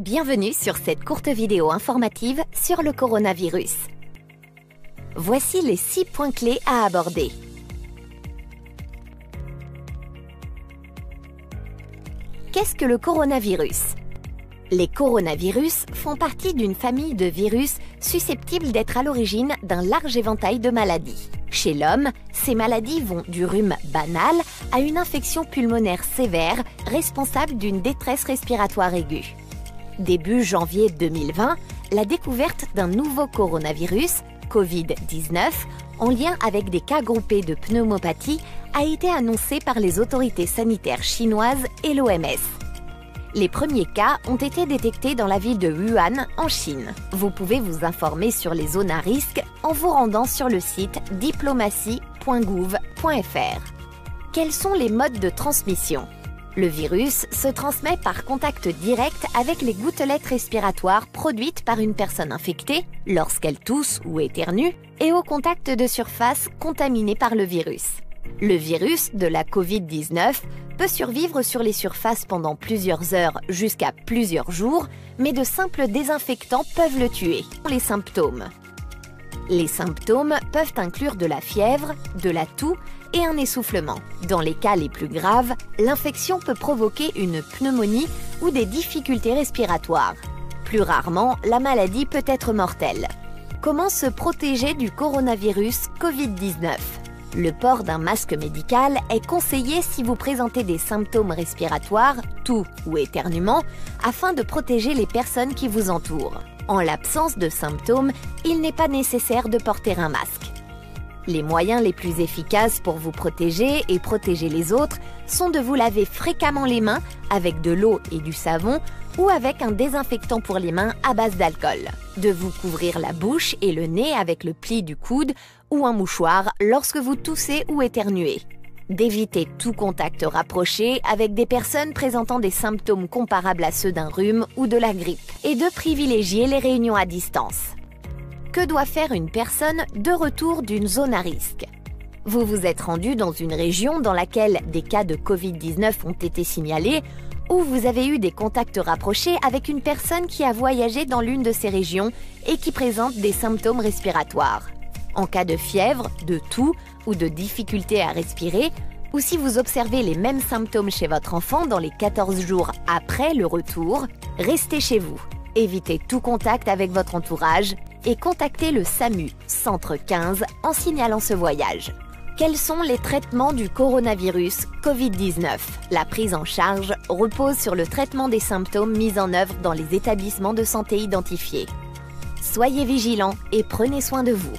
Bienvenue sur cette courte vidéo informative sur le coronavirus. Voici les 6 points clés à aborder. Qu'est-ce que le coronavirus? Les coronavirus font partie d'une famille de virus susceptibles d'être à l'origine d'un large éventail de maladies. Chez l'homme, ces maladies vont du rhume banal à une infection pulmonaire sévère responsable d'une détresse respiratoire aiguë. Début janvier 2020, la découverte d'un nouveau coronavirus, Covid-19, en lien avec des cas groupés de pneumopathie, a été annoncée par les autorités sanitaires chinoises et l'OMS. Les premiers cas ont été détectés dans la ville de Wuhan, en Chine. Vous pouvez vous informer sur les zones à risque en vous rendant sur le site diplomatie.gouv.fr. Quels sont les modes de transmission? Le virus se transmet par contact direct avec les gouttelettes respiratoires produites par une personne infectée lorsqu'elle tousse ou éternue et au contact de surfaces contaminées par le virus. Le virus de la Covid-19 peut survivre sur les surfaces pendant plusieurs heures jusqu'à plusieurs jours, mais de simples désinfectants peuvent le tuer. Les symptômes. Les symptômes peuvent inclure de la fièvre, de la toux et un essoufflement. Dans les cas les plus graves, l'infection peut provoquer une pneumonie ou des difficultés respiratoires. Plus rarement, la maladie peut être mortelle. Comment se protéger du coronavirus Covid-19? Le port d'un masque médical est conseillé si vous présentez des symptômes respiratoires, toux ou éternuement, afin de protéger les personnes qui vous entourent. En l'absence de symptômes, il n'est pas nécessaire de porter un masque. Les moyens les plus efficaces pour vous protéger et protéger les autres sont de vous laver fréquemment les mains avec de l'eau et du savon ou avec un désinfectant pour les mains à base d'alcool, de vous couvrir la bouche et le nez avec le pli du coude ou un mouchoir lorsque vous toussez ou éternuez, d'éviter tout contact rapproché avec des personnes présentant des symptômes comparables à ceux d'un rhume ou de la grippe, et de privilégier les réunions à distance. Que doit faire une personne de retour d'une zone à risque? Vous vous êtes rendu dans une région dans laquelle des cas de Covid-19 ont été signalés ou vous avez eu des contacts rapprochés avec une personne qui a voyagé dans l'une de ces régions et qui présente des symptômes respiratoires. En cas de fièvre, de toux ou de difficulté à respirer, ou si vous observez les mêmes symptômes chez votre enfant dans les 14 jours après le retour, restez chez vous. Évitez tout contact avec votre entourage et contactez le SAMU, Centre 15, en signalant ce voyage. Quels sont les traitements du coronavirus Covid-19? La prise en charge repose sur le traitement des symptômes mis en œuvre dans les établissements de santé identifiés. Soyez vigilants et prenez soin de vous.